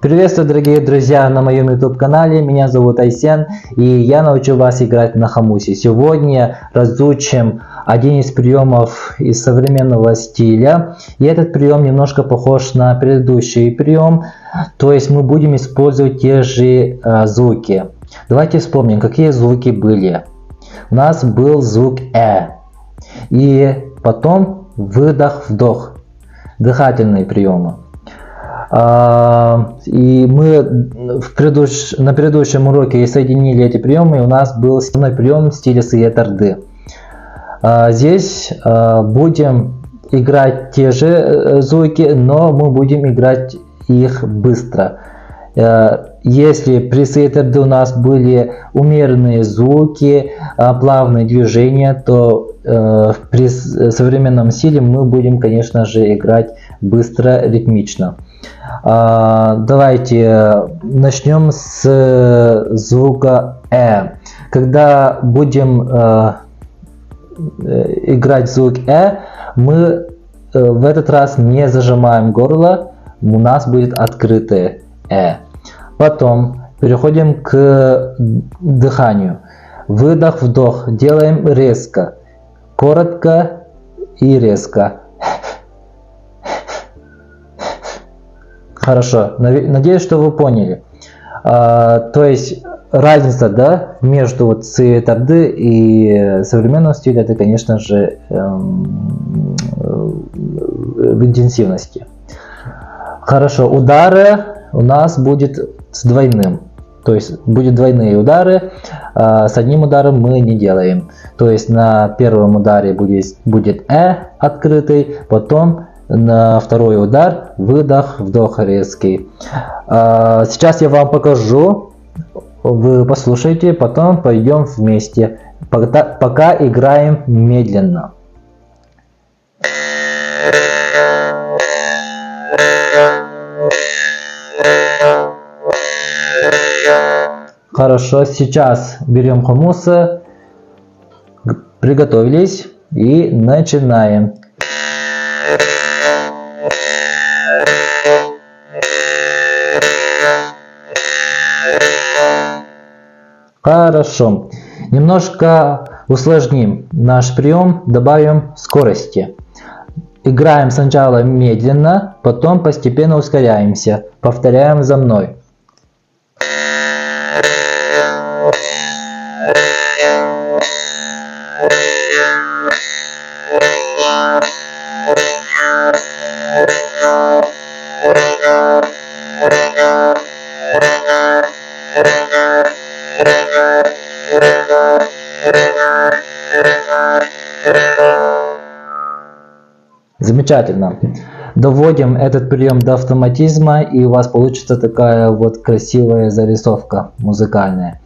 Приветствую, дорогие друзья, на моем YouTube канале. Меня зовут Айсен, и я научу вас играть на хамусе. Сегодня разучим один из приемов из современного стиля. И этот прием немножко похож на предыдущий прием. То есть мы будем использовать те же звуки. Давайте вспомним, какие звуки были. У нас был звук И потом выдох-вдох. Дыхательные приемы. И мы на предыдущем уроке соединили эти приемы, и у нас был основной прием в стиле сиетарды. Здесь будем играть те же звуки, но мы будем играть их быстро. Если при сиетарды у нас были умеренные звуки, плавные движения, то при современном стиле мы будем, конечно же, играть быстро, ритмично. Давайте начнем с звука Когда будем играть звук мы в этот раз не зажимаем горло, у нас будет открытое Потом переходим к дыханию. Выдох-вдох делаем резко, коротко и резко. Хорошо, надеюсь, что вы поняли. То есть разница, да, между сиетарды и современным стилем, это, конечно же, в интенсивности. Хорошо, удары у нас будет с двойным. То есть будет двойные удары, с одним ударом мы не делаем. То есть на первом ударе будет открытый, потом на второй удар выдох, вдох резкий. Сейчас я вам покажу, вы послушайте, потом пойдем вместе, пока играем медленно. Хорошо, сейчас берем хамуса, приготовились и начинаем. Хорошо. Немножко усложним наш прием, добавим скорости. Играем сначала медленно, потом постепенно ускоряемся. Повторяем за мной. Замечательно. Доводим этот прием до автоматизма, и у вас получится такая вот красивая зарисовка музыкальная.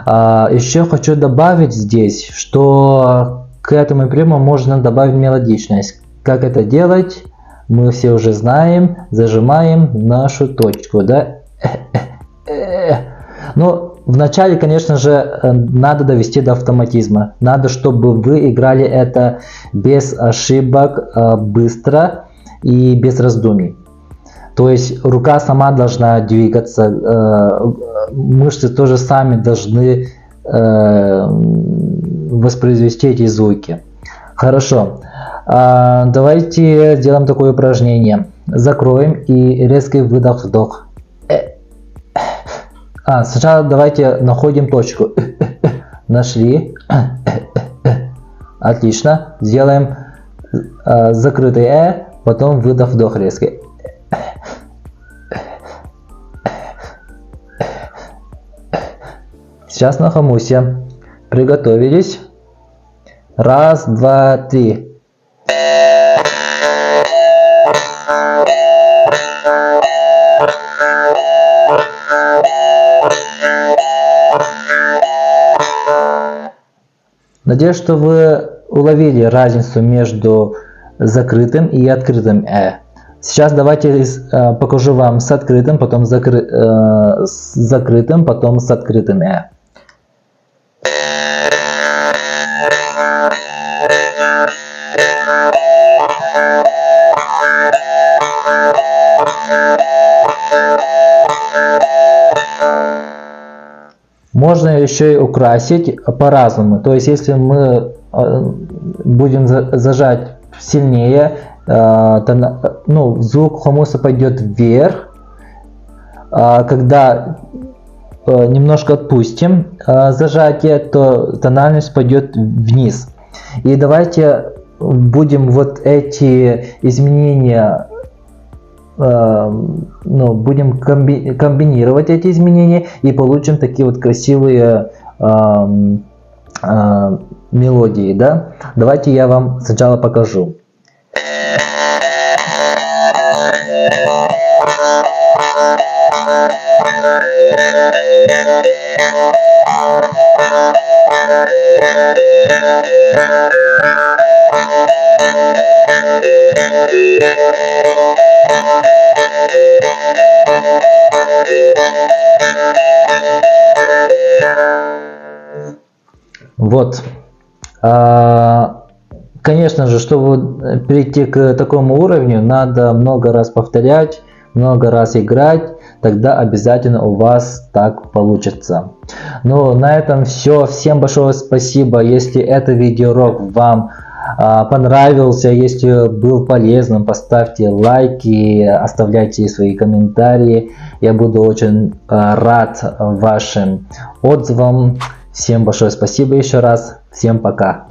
Еще хочу добавить здесь, что к этому приему можно добавить мелодичность. Как это делать, мы все уже знаем. Зажимаем нашу точку, да? Но вначале, конечно же, надо довести до автоматизма. Надо, чтобы вы играли это без ошибок, быстро и без раздумий. То есть рука сама должна двигаться, мышцы тоже сами должны воспроизвести эти звуки. Хорошо. Давайте сделаем такое упражнение. Закроем и резкий выдох-вдох. Сначала давайте находим точку. Нашли. Отлично. Сделаем закрытый потом выдох-вдох резкий. Сейчас на хамусе. Приготовились. Раз, два, три. Надеюсь, что вы уловили разницу между закрытым и открытым Сейчас давайте покажу вам с открытым, потом с закрытым, потом с открытым Можно еще и украсить по-разному. То есть, если мы будем зажать сильнее, звук хумуса пойдет вверх. Когда немножко отпустим зажатие, то тональность пойдет вниз. И давайте будем вот эти изменения, будем комбинировать эти изменения и получим такие вот красивые мелодии, да? Давайте я вам сначала покажу. Вот. Конечно же, чтобы перейти к такому уровню, надо много раз повторять, много раз играть, тогда обязательно у вас так получится. Ну, на этом все. Всем большое спасибо. Если это видеоурок вам понравился, если был полезным, поставьте лайки, оставляйте свои комментарии. Я буду очень рад вашим отзывам. Всем большое спасибо еще раз. Всем пока.